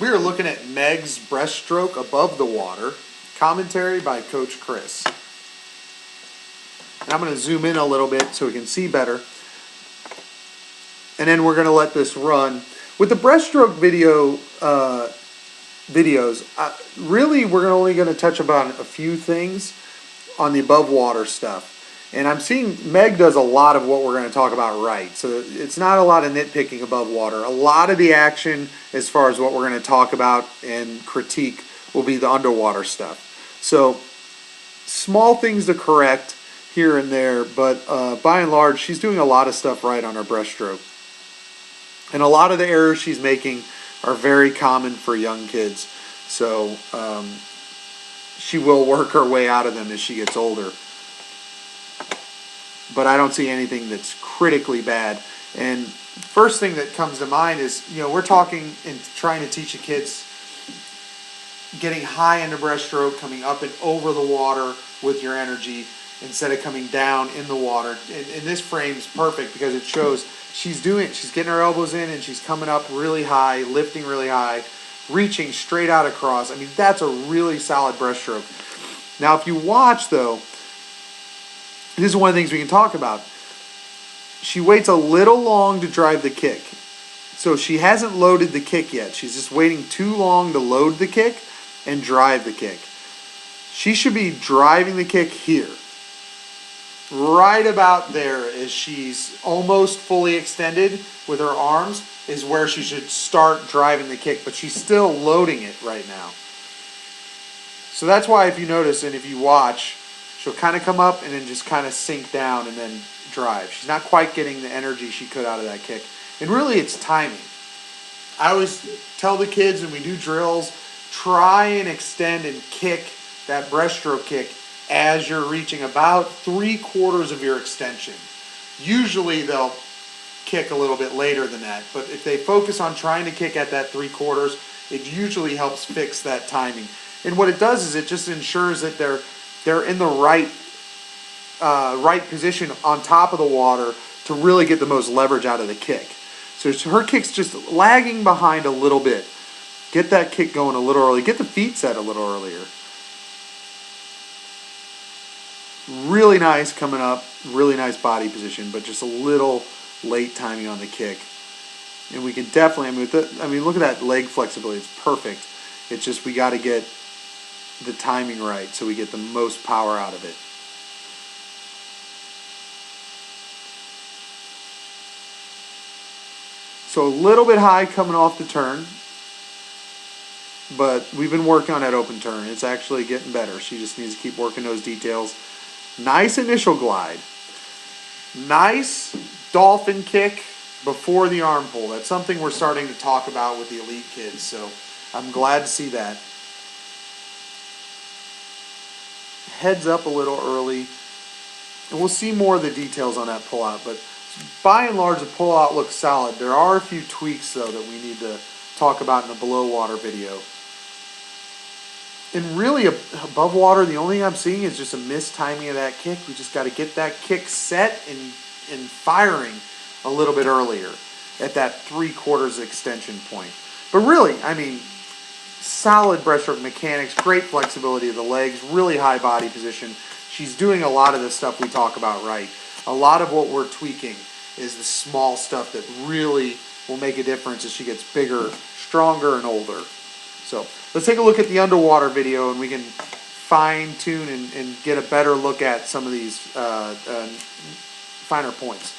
We are looking at Meg's breaststroke above the water, commentary by Coach Chris. And I'm going to zoom in a little bit so we can see better. And then we're going to let this run. With the breaststroke videos, really we're only going to touch about a few things on the above water stuff. And I'm seeing Meg does a lot of what we're going to talk about right. So it's not a lot of nitpicking above water. A lot of the action as far as what we're going to talk about and critique will be the underwater stuff. So small things to correct here and there, but by and large, she's doing a lot of stuff right on her breaststroke. And a lot of the errors she's making are very common for young kids. So she will work her way out of them as she gets older. But I don't see anything that's critically bad. And first thing that comes to mind is, we're talking and trying to teach the kids getting high in the breaststroke, coming up and over the water with your energy instead of coming down in the water. And this frame's perfect because it shows she's getting her elbows in and she's coming up really high, lifting really high, reaching straight out across. I mean, that's a really solid breaststroke. Now, if you watch, though, this is one of the things we can talk about. She waits a little long to drive the kick. So she hasn't loaded the kick yet. She's just waiting too long to load the kick and drive the kick. She should be driving the kick here. Right about there, as she's almost fully extended with her arms, is where she should start driving the kick. But she's still loading it right now. So that's why, if you notice and if you watch, she'll kind of come up and then just kind of sink down and then drive. She's not quite getting the energy she could out of that kick. And really, it's timing. I always tell the kids when we do drills, try and extend and kick that breaststroke kick as you're reaching about 3/4 of your extension. Usually they'll kick a little bit later than that, but if they focus on trying to kick at that 3/4, it usually helps fix that timing. And what it does is it just ensures that they're in the right position on top of the water to really get the most leverage out of the kick. So her kick's just lagging behind a little bit. Get that kick going a little early. Get the feet set a little earlier. Really nice coming up. Really nice body position, but just a little late timing on the kick. And we can definitely, look at that leg flexibility. It's perfect. It's just we got to get the timing right so we get the most power out of it. So a little bit high coming off the turn, but we've been working on that open turn. It's actually getting better. She just needs to keep working those details. Nice initial glide. Nice dolphin kick before the arm pull. That's something we're starting to talk about with the elite kids, so I'm glad to see that. Heads up a little early, and we'll see more of the details on that pullout, but by and large the pullout looks solid. There are a few tweaks though that we need to talk about in the below water video. And really above water, the only thing I'm seeing is just a mistiming of that kick. We just got to get that kick set and firing a little bit earlier at that 3/4 extension point. But really, solid breaststroke mechanics, great flexibility of the legs, really high body position. She's doing a lot of the stuff we talk about right. A lot of what we're tweaking is the small stuff that really will make a difference as she gets bigger, stronger, and older. So let's take a look at the underwater video and we can fine tune and get a better look at some of these finer points.